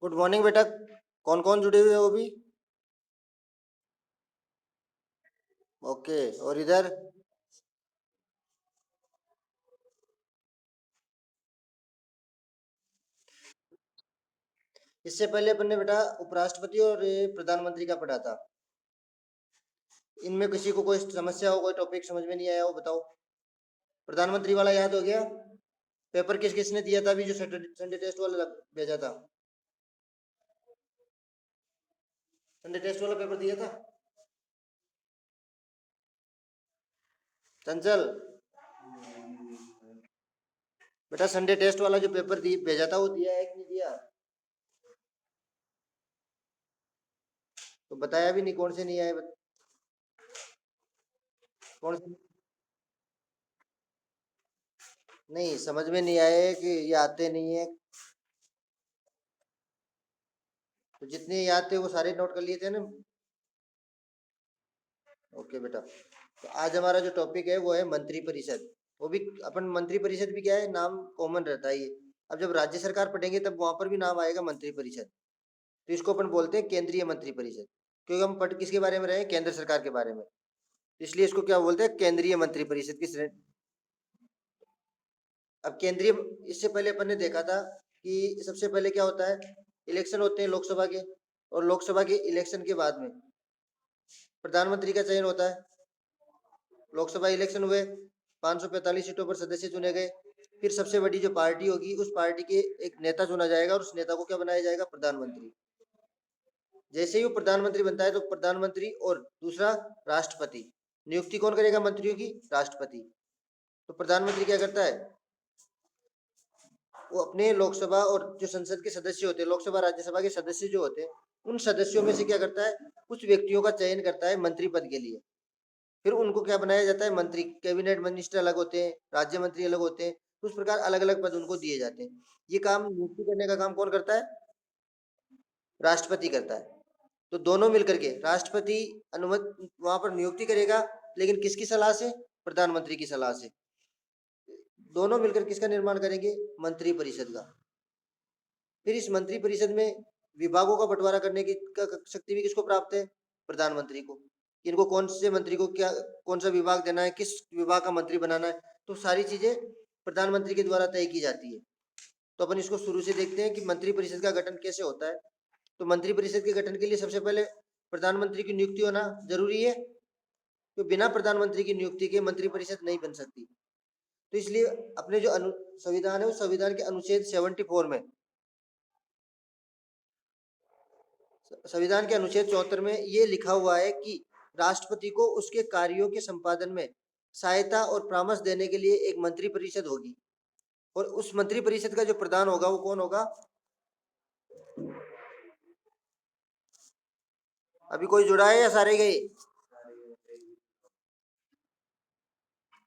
Good morning बेटा। कौन कौन जुड़े हुए हो अभी? ओके। और इधर? इससे पहले अपन ने बेटा उपराष्ट्रपति और ये प्रधानमंत्री का पढ़ा था। इनमें किसी को कोई समस्या हो, कोई टॉपिक समझ में नहीं आया हो, बताओ। प्रधानमंत्री वाला याद हो गया? पेपर किस किसने दिया था अभी जो संडे टेस्ट वाला भेजा था? संडे टेस्ट वाला पेपर दिया था चंचल? बेटा संडे टेस्ट वाला जो पेपर भेजा था वो दिया है कि नहीं दिया? तो बताया भी नहीं, कौन से नहीं आए कौन से? नहीं समझ में नहीं आए कि ये आते नहीं है? तो जितने याद थे वो सारे नोट कर लिए थे ना? ओके बेटा। तो आज हमारा जो टॉपिक है वो है मंत्री परिषद। वो भी अपन मंत्री परिषद भी क्या है, नाम कॉमन रहता है ये। अब जब राज्य सरकार पढ़ेंगे तब वहां पर भी नाम आएगा मंत्री परिषद। तो इसको अपन बोलते हैं केंद्रीय मंत्री परिषद, क्योंकि हम पढ़ किसके बारे में रहे हैं, केंद्र सरकार के बारे में। इसलिए इसको क्या बोलते हैं, केंद्रीय मंत्री परिषद की श्रेणी। अब केंद्रीय, इससे पहले अपन ने देखा था कि सबसे पहले क्या होता है, इलेक्शन होते हैं लोकसभा के। और लोकसभा के इलेक्शन के बाद में प्रधानमंत्री का चयन होता है। लोकसभा इलेक्शन हुए, 545 सीटों पर सदस्य चुने गए। फिर सबसे बड़ी जो पार्टी होगी उस पार्टी के एक नेता चुना जाएगा और उस नेता को क्या बनाया जाएगा, प्रधानमंत्री। जैसे ही वो प्रधानमंत्री बनता है तो प्रधानमंत्री और दूसरा राष्ट्रपति, नियुक्ति कौन करेगा मंत्रियों की, राष्ट्रपति। तो प्रधानमंत्री क्या करता है, वो अपने लोकसभा और जो संसद के सदस्य होते हैं, लोकसभा राज्यसभा के सदस्य जो होते हैं, उन सदस्यों में से क्या करता है, कुछ व्यक्तियों का चयन करता है मंत्री पद के लिए। फिर उनको क्या बनाया जाता है, मंत्री। कैबिनेट मिनिस्टर अलग होते हैं, राज्य मंत्री अलग होते हैं, तो उस प्रकार अलग अलग पद उनको दिए जाते हैं। ये काम, नियुक्ति करने का काम कौन करता है, राष्ट्रपति करता है। तो दोनों मिलकर के राष्ट्रपति अनुमति वहां पर नियुक्ति करेगा, लेकिन किसकी सलाह से, प्रधानमंत्री की सलाह से। दोनों मिलकर किसका निर्माण करेंगे, मंत्री परिषद का। फिर इस मंत्री परिषद में विभागों का बंटवारा करने की शक्ति भी किसको प्राप्त है, प्रधानमंत्री को। इनको कौन से मंत्री को क्या, कौन सा विभाग देना है, किस विभाग का मंत्री बनाना है, तो सारी चीजें प्रधानमंत्री के द्वारा तय की जाती है। तो अपन इसको शुरू से देखते हैं कि मंत्री परिषद का गठन कैसे होता है। तो मंत्री परिषद के गठन के लिए सबसे पहले प्रधानमंत्री की नियुक्ति होना जरूरी है। तो बिना प्रधानमंत्री की नियुक्ति के मंत्री परिषद नहीं बन सकती। तो इसलिए अपने जो संविधान है उस संविधान के अनुच्छेद 74 में, संविधान के अनुच्छेद 74 में ये लिखा हुआ है कि राष्ट्रपति को उसके कार्यों के संपादन में सहायता और परामर्श देने के लिए एक मंत्री परिषद होगी। और उस मंत्री परिषद का जो प्रधान होगा वो कौन होगा? अभी कोई जुड़ा है या सारे गए?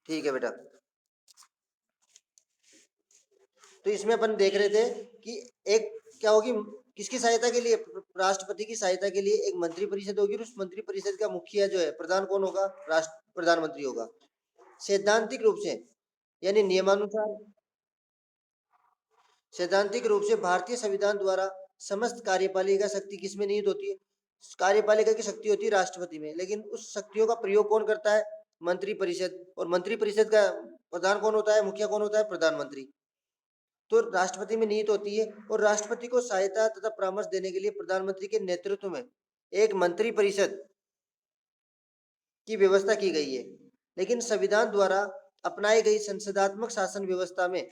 ठीक है बेटा। तो इसमें अपन देख रहे थे कि एक क्या होगी, किसकी सहायता के लिए, राष्ट्रपति की सहायता के लिए एक मंत्री परिषद होगी। और उस मंत्री परिषद का मुखिया जो है, प्रधान कौन होगा, राष्ट्र प्रधानमंत्री होगा। सैद्धांतिक रूप से, यानी नियमानुसार, सैद्धांतिक रूप से भारतीय संविधान द्वारा समस्त कार्यपालिका शक्ति किसमें निहित होती है, कार्यपालिका की शक्ति होती है राष्ट्रपति में, लेकिन उस शक्तियों का प्रयोग कौन करता है, मंत्री परिषद। और मंत्री परिषद का प्रधान कौन होता है, मुखिया कौन होता है, प्रधानमंत्री। तो राष्ट्रपति में निहित होती है। और राष्ट्रपति को सहायता तथा परामर्श देने के लिए प्रधानमंत्री के नेतृत्व में एक मंत्री परिषद की व्यवस्था की गई है। लेकिन संविधान द्वारा अपनाई गई संसदात्मक शासन व्यवस्था में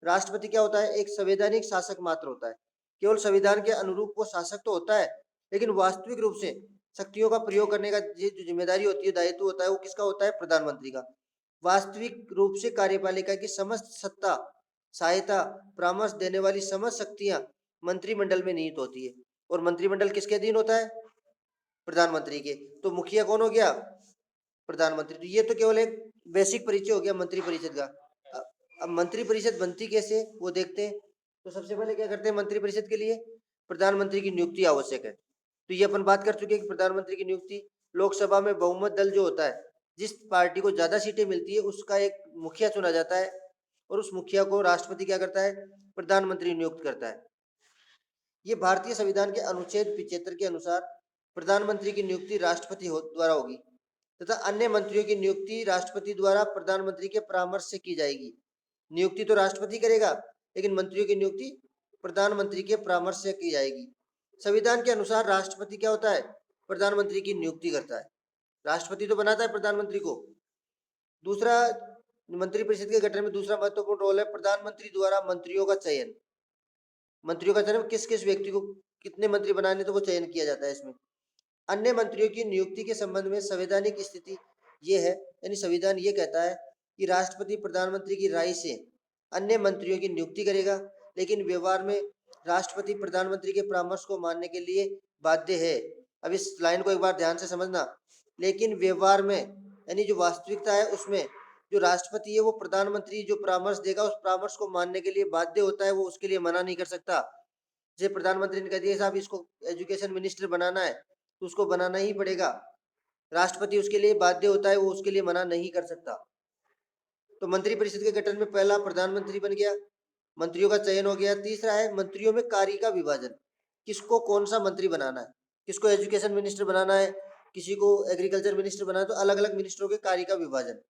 राष्ट्रपति क्या होता है, एक संवैधानिक शासक मात्र होता है। केवल संविधान के अनुरूप वो शासक तो होता है, लेकिन वास्तविक रूप से शक्तियों का प्रयोग करने का जो जिम्मेदारी होती है, दायित्व होता है, वो किसका होता है, प्रधानमंत्री का। वास्तविक रूप से कार्यपालिका की समस्त सत्ता, सहायता, परामर्श देने वाली समस्त शक्तियां मंत्रिमंडल में निहित होती है। और मंत्रिमंडल किसके अधीन होता है, प्रधानमंत्री के। तो मुखिया कौन हो गया, प्रधानमंत्री। तो ये तो केवल एक बेसिक परिचय हो गया मंत्री परिषद का। अब मंत्री परिषद बनती कैसे वो देखते हैं। तो सबसे पहले क्या करते हैं, मंत्री परिषद के लिए प्रधानमंत्री की नियुक्ति आवश्यक है। तो ये अपन बात कर चुके हैं कि प्रधानमंत्री की नियुक्ति, लोकसभा में बहुमत दल जो होता है, जिस पार्टी को ज्यादा सीटें मिलती है उसका एक मुखिया चुना जाता है। और उस मुखिया को राष्ट्रपति क्या करता है, प्रधानमंत्री नियुक्त करता है। ये भारतीय संविधान के अनुच्छेद 75 के अनुसार प्रधानमंत्री की नियुक्ति राष्ट्रपति द्वारा होगी तथा अन्य मंत्रियों की नियुक्ति राष्ट्रपति द्वारा प्रधानमंत्री के परामर्श से की जाएगी। नियुक्ति तो राष्ट्रपति करेगा, लेकिन मंत्रियों की नियुक्ति प्रधानमंत्री के परामर्श से की जाएगी। संविधान के अनुसार राष्ट्रपति क्या होता है? प्रधानमंत्री की नियुक्ति करता है। राष्ट्रपति तो बनाता है प्रधानमंत्री को। दूसरा, मंत्रिपरिषद के गठन में दूसरा महत्वपूर्ण रोल है प्रधानमंत्री द्वारा मंत्रियों का चयन। मंत्रियों का चयन किस किस व्यक्ति को कितने मंत्री बनाने, तो वो चयन किया जाता है इसमें। अन्य मंत्रियों की नियुक्ति के संबंध में संवैधानिक स्थिति ये है, यानी संविधान ये कहता है कि राष्ट्रपति प्रधानमंत्री की राय से अन्य मंत्रियों की नियुक्ति करेगा, लेकिन व्यवहार में राष्ट्रपति प्रधानमंत्री के परामर्श को मानने के लिए बाध्य है। अब इस लाइन को एक बार ध्यान से समझना। लेकिन व्यवहार में यानी जो वास्तविकता है उसमें जो राष्ट्रपति है वो प्रधानमंत्री जो परामर्श देगा उस परामर्श को मानने के लिए बाध्य होता है, वो उसके लिए मना नहीं कर सकता। जैसे प्रधानमंत्री ने कह दिया साहब इसको एजुकेशन मिनिस्टर बनाना है, तो उसको बनाना ही पड़ेगा। राष्ट्रपति उसके लिए बाध्य होता है, वो उसके लिए मना नहीं कर सकता। तो मंत्रिपरिषद के गठन में पहला प्रधानमंत्री बन गया, मंत्रियों का चयन हो गया। तीसरा है मंत्रियों में कार्य का विभाजन, किसको कौन सा मंत्री बनाना है, किसको एजुकेशन मिनिस्टर बनाना है, किसी को एग्रीकल्चर मिनिस्टर बनाना है, तो अलग अलग मिनिस्टरों के कार्य का विभाजन।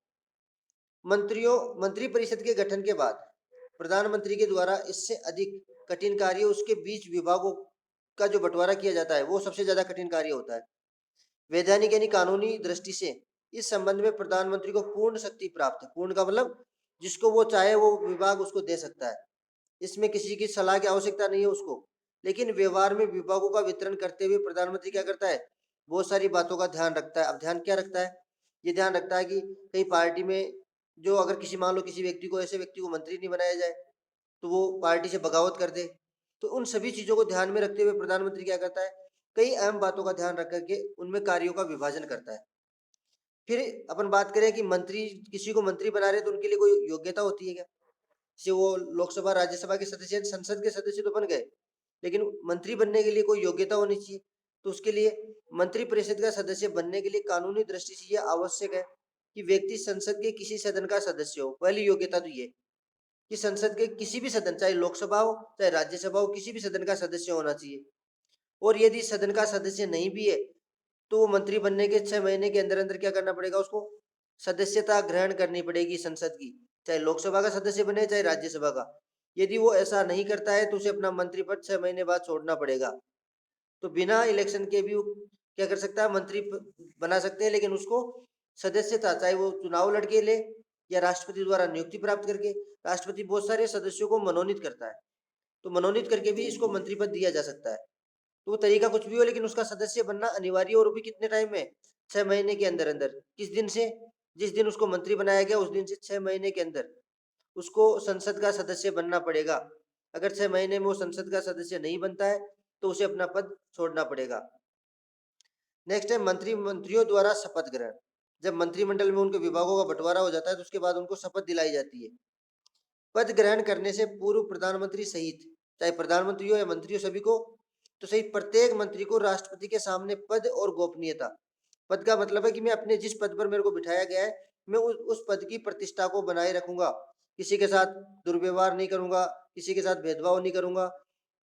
मंत्रिपरिषद के गठन के बाद प्रधानमंत्री के द्वारा इससे अधिक कठिन कार्य उसके बीच विभागों का जो बंटवारा किया जाता है वो सबसे ज्यादा कठिन कार्य होता है। वैधानिक यानी कानूनी दृष्टि से इस संबंध में प्रधानमंत्री को पूर्ण शक्ति प्राप्त है। पूर्ण का मतलब जिसको वो चाहे वो विभाग उसको दे सकता है, इसमें किसी की सलाह की आवश्यकता नहीं है उसको। लेकिन व्यवहार में विभागों का वितरण करते हुए प्रधानमंत्री क्या करता है? बहुत सारी बातों का ध्यान रखता है। अब ध्यान क्या रखता है? ये ध्यान रखता है कि कहीं पार्टी में जो अगर किसी मान लो किसी व्यक्ति को ऐसे व्यक्ति को मंत्री नहीं बनाया जाए तो वो पार्टी से बगावत कर दे। तो उन सभी चीजों को ध्यान में रखते हुए प्रधानमंत्री क्या करता है? कई अहम बातों का ध्यान रख करके उनमें कार्यों का विभाजन करता है। फिर अपन बात करें कि मंत्री किसी को मंत्री बना रहे तो उनके लिए कोई योग्यता होती है क्या? जैसे वो लोकसभा राज्यसभा के सदस्य संसद के सदस्य तो बन गए, लेकिन मंत्री बनने के लिए कोई योग्यता होनी चाहिए। तो उसके लिए मंत्रिपरिषद का सदस्य बनने के लिए कानूनी दृष्टि से यह आवश्यक है कि व्यक्ति संसद के किसी सदन का सदस्य हो। पहली योग्यता तो ये कि संसद के किसी भी सदन, चाहे लोकसभा हो चाहे राज्यसभा हो, किसी भी सदन का सदस्य होना चाहिए। और यदि सदन का सदस्य नहीं भी है तो वो मंत्री बनने के 6 महीने के अंदर अंदर क्या करना पड़ेगा? उसको सदस्यता ग्रहण करनी पड़ेगी संसद की, चाहे लोकसभा का सदस्य बने चाहे राज्यसभा का। यदि वो ऐसा नहीं करता है तो उसे अपना मंत्री पद 6 महीने बाद छोड़ना पड़ेगा। तो बिना इलेक्शन के भी वो क्या कर सकता है? मंत्री बना सकते हैं, लेकिन उसको सदस्यता चाहे वो चुनाव लड़के ले या राष्ट्रपति द्वारा नियुक्ति प्राप्त करके। राष्ट्रपति बहुत सारे सदस्यों को मनोनीत करता है, तो मनोनीत करके भी इसको मंत्री पद दिया जा सकता है। तो वो तरीका कुछ भी हो, लेकिन उसका सदस्य बनना अनिवार्य, और वो भी कितने टाइम में? 6 महीने के अंदर अंदर। किस दिन से? जिस दिन उसको मंत्री बनाया गया उस दिन से 6 महीने के अंदर उसको संसद का सदस्य बनना पड़ेगा। अगर 6 महीने में वो संसद का सदस्य नहीं बनता है तो उसे अपना पद छोड़ना पड़ेगा। नेक्स्ट है मंत्रियों द्वारा शपथ ग्रहण। जब मंत्रिमंडल में उनके विभागों का बंटवारा हो जाता है तो उसके बाद उनको शपथ दिलाई जाती है। पद ग्रहण करने से पूर्व प्रधानमंत्री सहित, चाहे प्रधानमंत्री हो या मंत्री हो, सभी को तो सही प्रत्येक मंत्री को राष्ट्रपति के सामने पद और गोपनीयता। पद का मतलब है कि मैं अपने जिस पद पर मेरे को बिठाया गया है मैं उस पद की प्रतिष्ठा को बनाए रखूंगा, किसी के साथ दुर्व्यवहार नहीं करूंगा, किसी के साथ भेदभाव नहीं करूंगा।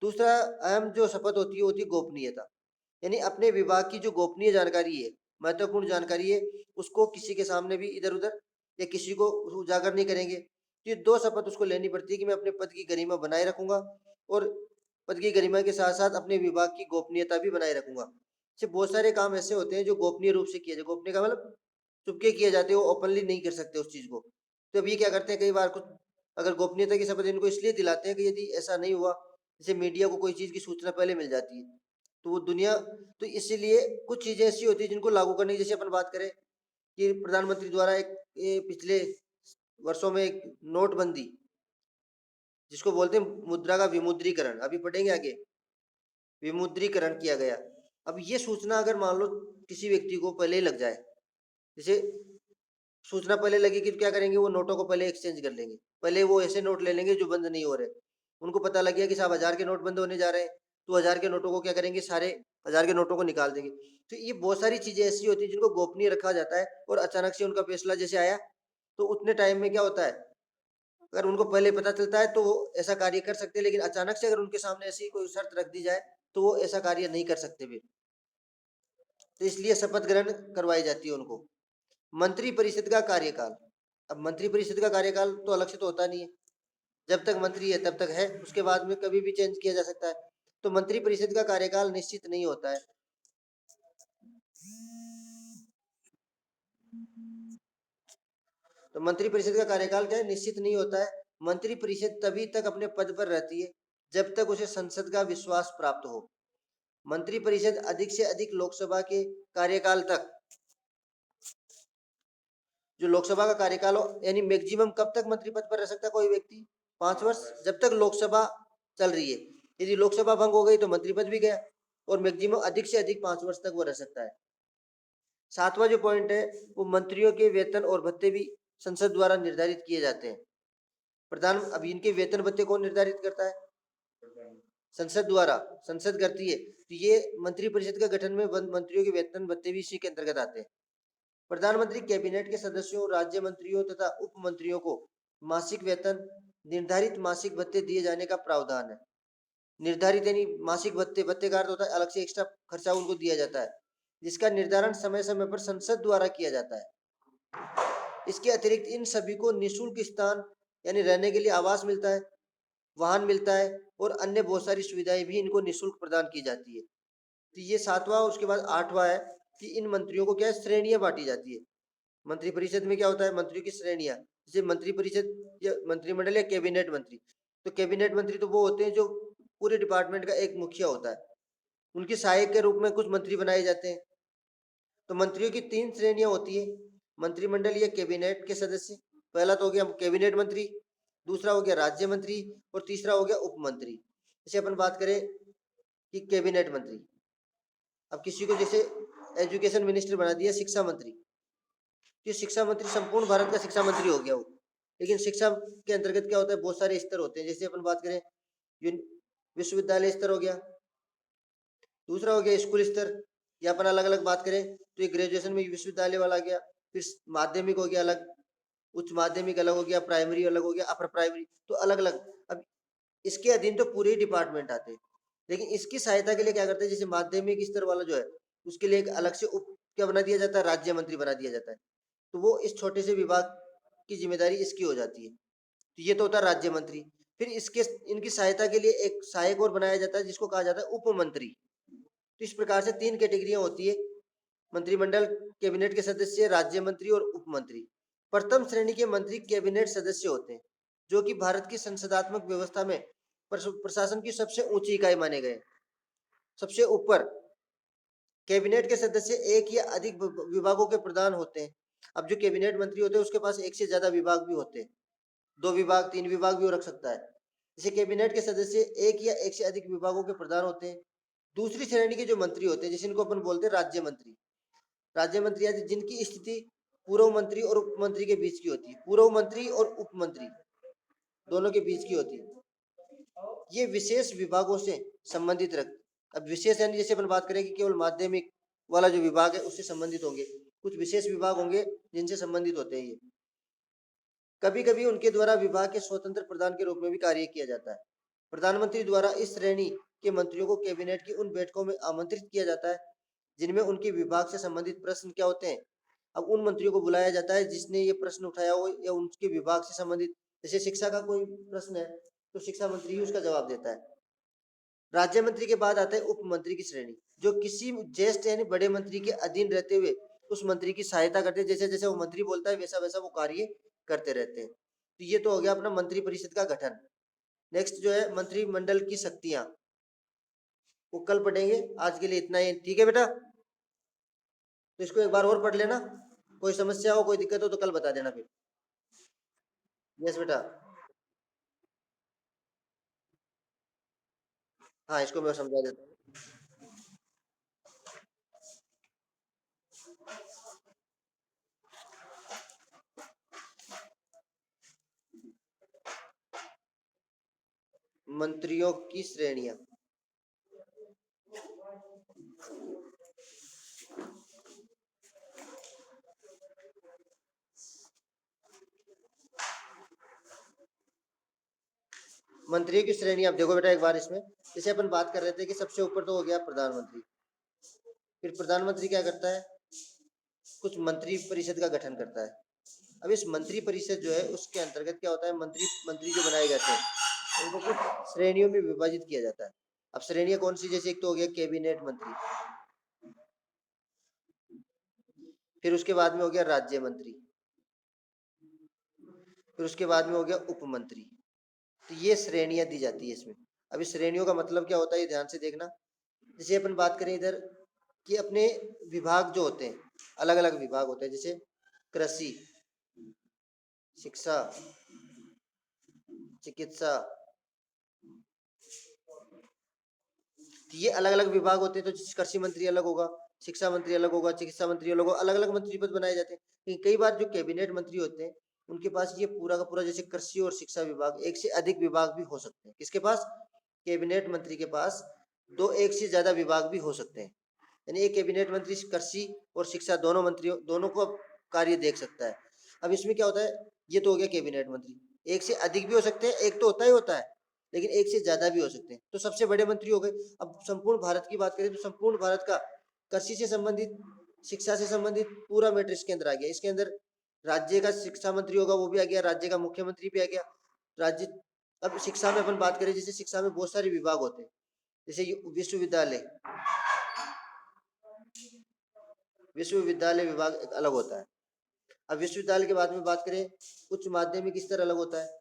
दूसरा अहम जो शपथ होती है गोपनीयता, यानी अपने विभाग की जो गोपनीय जानकारी है, महत्वपूर्ण जानकारी है, उसको किसी के सामने भी इधर उधर या किसी को उजागर नहीं करेंगे। तो ये दो शपथ उसको लेनी पड़ती है कि मैं अपने पद की गरिमा बनाए रखूंगा और पद की गरिमा के साथ साथ अपने विभाग की गोपनीयता भी बनाए रखूंगा। ऐसे बहुत सारे काम ऐसे होते हैं जो गोपनीय रूप से किए जाए। गोपनीय का मतलब चुपके किए जाते हैं, वो ओपनली नहीं कर सकते उस चीज को। तो अब ये क्या करते हैं, कई बार कुछ अगर गोपनीयता की शपथ इनको इसलिए दिलाते हैं कि यदि ऐसा नहीं हुआ, जैसे मीडिया को कोई चीज की सूचना पहले मिल जाती है तो वो दुनिया, तो इसीलिए कुछ चीजें ऐसी होती है जिनको लागू करने की, जैसे अपन बात करें कि प्रधानमंत्री द्वारा एक ये पिछले वर्षों में एक नोटबंदी, जिसको बोलते हैं मुद्रा का विमुद्रीकरण, अभी पढ़ेंगे आगे, विमुद्रीकरण किया गया। अब ये सूचना अगर मान लो किसी व्यक्ति को पहले ही लग जाए, जैसे सूचना पहले लगी कि क्या करेंगे, वो नोटों को पहले एक्सचेंज कर लेंगे, पहले वो ऐसे नोट ले लेंगे जो बंद नहीं हो रहे। उनको पता लग गया कि साहब 1000 के नोट बंद होने जा रहे हैं, तो 1000 के नोटों को क्या करेंगे, सारे 1000 के नोटों को निकाल देंगे। तो ये बहुत सारी चीजें ऐसी होती है जिनको गोपनीय रखा जाता है, और अचानक से उनका फैसला जैसे आया तो उतने टाइम में क्या होता है, अगर उनको पहले पता चलता है तो वो ऐसा कार्य कर सकते हैं, लेकिन अचानक से अगर उनके सामने ऐसी कोई शर्त रख दी जाए तो वो ऐसा कार्य नहीं कर सकते फिर। तो इसलिए शपथ ग्रहण करवाई जाती है उनको। मंत्री परिषद का कार्यकाल। अब मंत्री परिषद का कार्यकाल तो अलग से तो होता नहीं है, जब तक मंत्री है तब तक है, उसके बाद में कभी भी चेंज किया जा सकता है। तो मंत्री परिषद का कार्यकाल निश्चित नहीं होता है। तो मंत्री परिषद का कार्यकाल क्या है, निश्चित नहीं होता है। मंत्री परिषद तभी तक अपने पद पर रहती है जब तक उसे संसद का विश्वास प्राप्त हो। मंत्री परिषद अधिक से अधिक लोकसभा के कार्यकाल तक, जो लोकसभा का कार्यकाल हो, यानी मैक्सिमम कब तक मंत्री पद पर रह सकता है कोई व्यक्ति, 5 वर्ष, जब तक लोकसभा चल रही है। यदि लोकसभा भंग हो गई तो मंत्री पद भी गया, और मैक्सिमम अधिक से अधिक 5 वर्ष तक वो रह सकता है। सातवां जो पॉइंट है, वो मंत्रियों के वेतन और भत्ते भी संसद द्वारा निर्धारित किए जाते हैं। प्रधान, अब इनके वेतन भत्ते कौन निर्धारित करता है, संसद द्वारा, संसद करती है। तो ये मंत्री परिषद का गठन में मंत्रियों के वेतन भत्ते भी इसी के अंतर्गत आते हैं। प्रधानमंत्री कैबिनेट के सदस्यों, राज्य मंत्रियों तथा उप मंत्रियों को मासिक वेतन, निर्धारित मासिक भत्ते दिए जाने का प्रावधान है। निर्धारित यानी मासिक भत्ते, भत्ते का अर्थ होता है अलग से एक्स्ट्रा खर्चा उनको दिया जाता है, जिसका निर्धारण समय समय पर संसद द्वारा किया जाता है। इसके अतिरिक्त इन सभी को निःशुल्क स्थान यानी रहने के लिए आवास मिलता है, वाहन मिलता है, और अन्य बहुत सारी सुविधाएं भी इनको निःशुल्क प्रदान की जाती है। तो ये सातवां, उसके बाद आठवां है कि इन मंत्रियों को क्या है, श्रेणियां बांटी जाती है। मंत्री परिषद में क्या होता है, मंत्रियों की श्रेणियां, जैसे मंत्री परिषद या मंत्रिमंडल या कैबिनेट मंत्री। तो कैबिनेट मंत्री तो वो होते हैं जो पूरे डिपार्टमेंट का एक मुखिया होता है, उनके सहायक के रूप में कुछ मंत्री बनाए जाते हैं। तो मंत्रियों की 3 श्रेणियां होती है, मंत्रिमंडल या कैबिनेट के सदस्य। पहला तो हो गया कैबिनेट मंत्री, दूसरा हो गया राज्य मंत्री, और तीसरा हो गया उप मंत्री। जैसे अपन बात करें कि कैबिनेट मंत्री, अब किसी को जैसे एजुकेशन मिनिस्टर बना दिया, शिक्षा मंत्री, तो शिक्षा मंत्री संपूर्ण भारत का शिक्षा मंत्री हो गया वो। लेकिन शिक्षा के अंतर्गत क्या होता है, बहुत सारे स्तर होते हैं। जैसे अपन बात करें विश्वविद्यालय स्तर हो गया, दूसरा हो गया स्कूल स्तर, या अपन अलग अलग बात करें तो ये ग्रेजुएशन में विश्वविद्यालय वाला गया, फिर माध्यमिक हो गया अलग, उच्च माध्यमिक अलग हो गया, प्राइमरी अलग हो गया, अपर प्राइमरी, तो अलग अलग। अब इसके अधीन तो पूरे ही डिपार्टमेंट आते हैं, लेकिन इसकी सहायता के लिए क्या करते हैं, जैसे माध्यमिक स्तर वाला जो है उसके लिए एक अलग से उप क्या बना दिया जाता है, राज्य मंत्री बना दिया जाता है। तो वो इस छोटे से विभाग की जिम्मेदारी इसकी हो जाती है। तो ये तो होता है राज्य मंत्री। फिर इसके इनकी सहायता के लिए एक सहायक और बनाया जाता है जिसको कहा जाता है उप मंत्री। तो इस प्रकार से 3 कैटेगरियां होती है, मंत्रिमंडल, कैबिनेट के सदस्य, राज्य मंत्री और उप मंत्री। प्रथम श्रेणी के मंत्री कैबिनेट सदस्य होते हैं, जो कि भारत की संसदात्मक व्यवस्था में प्रशासन की सबसे ऊंची इकाई माने गए, सबसे ऊपर। कैबिनेट के सदस्य एक या अधिक विभागों के प्रधान होते हैं। अब जो कैबिनेट मंत्री होते हैं उसके पास एक से ज्यादा विभाग भी होते हैं, 2 विभाग, 3 विभाग भी हो रख सकता है। जैसे कैबिनेट के सदस्य एक या एक से अधिक विभागों के प्रधान होते हैं। दूसरी श्रेणी के जो मंत्री होते हैं, जिनको अपन बोलते हैं राज्य मंत्री। राज्य मंत्री आदि जिनकी स्थिति पूर्व मंत्री और उप मंत्री के बीच की होती है, पूर्व मंत्री और उप मंत्री दोनों के बीच की होती है। ये विशेष विभागों से संबंधित रख, अब विशेष यानी जैसे अपन बात करें कि केवल माध्यमिक वाला जो विभाग है उससे संबंधित होंगे, कुछ विशेष विभाग होंगे जिनसे संबंधित होते हैं ये। कभी कभी उनके द्वारा विभाग के स्वतंत्र प्रधान के रूप में भी कार्य किया जाता है। प्रधानमंत्री द्वारा इस श्रेणी के मंत्रियों को कैबिनेट की उन बैठकों में आमंत्रित किया जाता है जिनमें उनके विभाग से संबंधित प्रश्न क्या होते हैं। अब उन मंत्रियों को बुलाया जाता है जिसने ये प्रश्न उठाया हो या उनके विभाग से संबंधित, जैसे शिक्षा का कोई प्रश्न है तो शिक्षा मंत्री ही उसका जवाब देता है। राज्य मंत्री के बाद आता है उप मंत्री की श्रेणी, जो किसी ज्येष्ठ यानी बड़े मंत्री के अधीन रहते हुए उस मंत्री की सहायता करते हैं। जैसे जैसे वो मंत्री बोलता है वैसा वैसा वो कार्य करते रहते हैं। तो ये तो हो गया अपना मंत्री परिषद का गठन। नेक्स्ट जो है मंत्रिमंडल की शक्तियां, वो कल पढ़ेंगे। आज के लिए इतना ही, ठीक है बेटा। तो इसको एक बार और पढ़ लेना, कोई समस्या हो कोई दिक्कत हो तो कल बता देना फिर। यस बेटा। हाँ, इसको मैं समझा देता हूँ। मंत्रियों की श्रेणियां, मंत्रियों की श्रेणी आप देखो बेटा एक बार इसमें, जैसे अपन बात कर रहे थे कि सबसे ऊपर तो हो गया प्रधानमंत्री। फिर प्रधानमंत्री क्या करता है, कुछ मंत्री परिषद का गठन करता है। अब इस मंत्री परिषद जो है उसके अंतर्गत क्या होता है, मंत्री मंत्री जो बनाए जाते हैं उनको कुछ श्रेणियों में विभाजित किया जाता है। अब श्रेणियां कौन सी, जैसे एक तो हो गया कैबिनेट मंत्री, फिर उसके बाद में हो गया राज्य मंत्री, फिर उसके बाद में हो गया उप मंत्री। तो ये श्रेणियां दी जाती है इसमें। अब इस श्रेणियों का मतलब क्या होता है ये ध्यान से देखना। जैसे अपन बात करें इधर कि अपने विभाग जो होते हैं, अलग अलग विभाग होते हैं, जैसे कृषि, शिक्षा, चिकित्सा, तो ये अलग अलग विभाग होते हैं। तो कृषि मंत्री अलग होगा, शिक्षा मंत्री अलग होगा, चिकित्सा मंत्री अलग होगा, अलग अलग मंत्री पद बनाए जाते हैं। लेकिन कई बार जो कैबिनेट मंत्री होते हैं उनके पास ये पूरा का पूरा, जैसे कृषि और शिक्षा विभाग, एक से अधिक विभाग भी हो सकते हैं। किसके पास, कैबिनेट मंत्री के पास दो एक से ज्यादा विभाग भी हो सकते हैं। यानी एक कैबिनेट मंत्री कृषि और शिक्षा दोनों मंत्रियों दोनों को कार्य देख सकता है। अब इसमें क्या होता है, ये तो हो गया कैबिनेट मंत्री, एक से अधिक भी हो सकते हैं, एक तो होता है लेकिन एक से ज्यादा भी हो सकते हैं। तो सबसे बड़े मंत्री हो गए। अब संपूर्ण भारत की बात करें तो संपूर्ण भारत का कृषि से संबंधित, शिक्षा से संबंधित पूरा मैटर इसके अंदर आ गया। इसके अंदर राज्य का शिक्षा मंत्री होगा वो भी आ गया, राज्य का मुख्यमंत्री भी आ गया, राज्य। अब शिक्षा में अपन बात करें, जैसे शिक्षा में बहुत सारे विभाग होते हैं, जैसे विश्वविद्यालय, विश्वविद्यालय विभाग एक अलग होता है। अब विश्वविद्यालय के बाद में बात करें, उच्च माध्यमिक स्तर अलग होता है।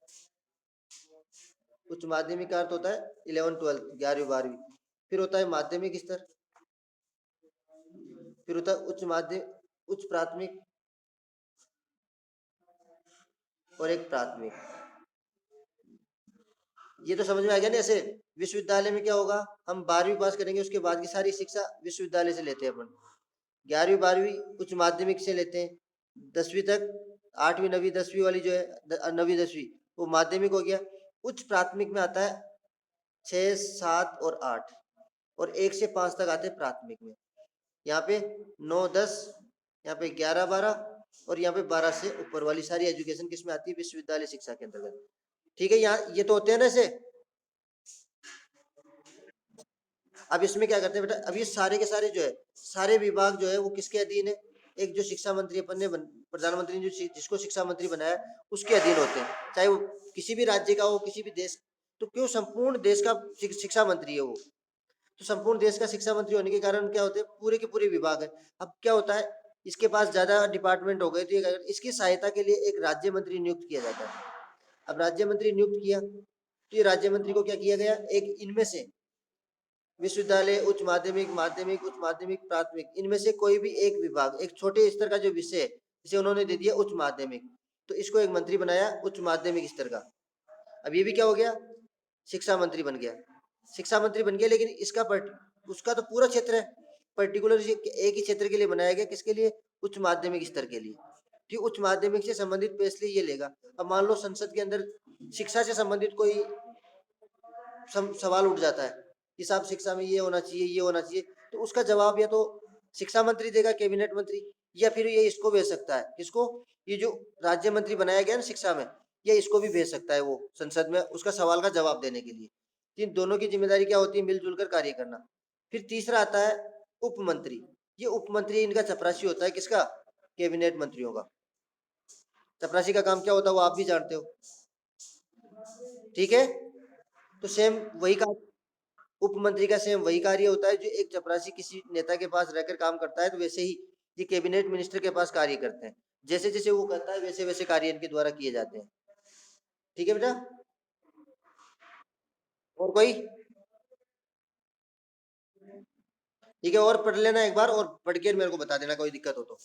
उच्च माध्यमिक का अर्थ होता है 11 12, 11वीं 12वीं। फिर होता है माध्यमिक स्तर, फिर होता है उच्च माध्यमिक, उच्च प्राथमिक और एक प्राथमिक। ये तो समझ में आ गया ना। ऐसे विश्वविद्यालय में क्या होगा, हम 12वीं पास करेंगे उसके बाद की सारी शिक्षा विश्वविद्यालय से लेते हैं अपन। 11वीं 12वीं उच्च माध्यमिक से लेते हैं, 10वीं तक, 8वीं 9वीं 10वीं वाली जो है 9वीं 10वीं वो माध्यमिक हो गया। उच्च प्राथमिक में आता है 6 7 और 8, और 1 से 5 तक आते हैं प्राथमिक में। यहाँ पे 9 10, यहाँ पे 11 12, और यहाँ पे 12 से ऊपर वाली सारी एजुकेशन किसमें आती है, विश्वविद्यालय शिक्षा के अंतर्गत। ठीक है, यहाँ ये तो होते हैं ना ऐसे। अब इसमें क्या करते हैं बेटा, अब ये सारे के सारे जो है, सारे विभाग जो है वो किसके अधीन है, एक जो शिक्षा मंत्री अपन ने प्रधानमंत्री ने जो जिसको शिक्षा मंत्री बनाया उसके अधीन होते हैं, चाहे वो किसी भी राज्य का हो, किसी भी देश। तो क्यों, संपूर्ण देश का शिक्षा मंत्री है वो। तो संपूर्ण देश का शिक्षा मंत्री होने के कारण क्या होते हैं, पूरे के पूरे विभाग है। अब क्या होता है, इसके पास ज्यादा डिपार्टमेंट हो गए तो इसकी सहायता के लिए एक राज्य मंत्री नियुक्त किया जाता है। अब राज्य मंत्री नियुक्त किया तो ये राज्य मंत्री को क्या किया गया, एक इनमें से विश्वविद्यालय, उच्च माध्यमिक, माध्यमिक, उच्च माध्यमिक, प्राथमिक, इनमें से कोई भी एक विभाग, एक छोटे स्तर का जो विषय है, जिसे उन्होंने दे दिया उच्च माध्यमिक, तो इसको एक मंत्री बनाया उच्च माध्यमिक स्तर का। अब ये भी क्या हो गया, शिक्षा मंत्री बन गया। शिक्षा मंत्री बन गया, लेकिन इसका उसका तो पूरा क्षेत्र है, पर्टिकुलर एक ही क्षेत्र के लिए बनाया गया, किसके लिए, उच्च माध्यमिक स्तर के लिए। कि उच्च माध्यमिक से संबंधित फैसले ये लेगा। अब मान लो संसद के अंदर शिक्षा से संबंधित कोई सवाल उठ जाता है कि साहब शिक्षा में ये होना चाहिए, ये होना चाहिए, तो उसका जवाब या तो शिक्षा मंत्री देगा, कैबिनेट मंत्री, या फिर ये इसको भेज सकता है, किसको, ये जो राज्य मंत्री बनाया गया ना शिक्षा में, ये इसको भी भेज सकता है वो संसद में उसका सवाल का जवाब देने के लिए। इन दोनों की जिम्मेदारी क्या होती है, मिलजुल कर कार्य करना। फिर तीसरा आता है उप मंत्री। ये उप मंत्री इनका चपरासी होता है, किसका, कैबिनेट मंत्रियों का। चपरासी का काम क्या होता है वो आप भी जानते हो, ठीक है। तो सेम वही काम, उप मंत्री का सेम वही कार्य होता है जो एक चपरासी किसी नेता के पास रहकर काम करता है, तो वैसे ही ये कैबिनेट मिनिस्टर के पास कार्य करते हैं। जैसे जैसे वो करता है वैसे वैसे कार्य इनके द्वारा किए जाते हैं। ठीक है बेटा, और कोई, ठीक है, और पढ़ लेना एक बार, और पढ़ के मेरे को बता देना कोई दिक्कत हो तो।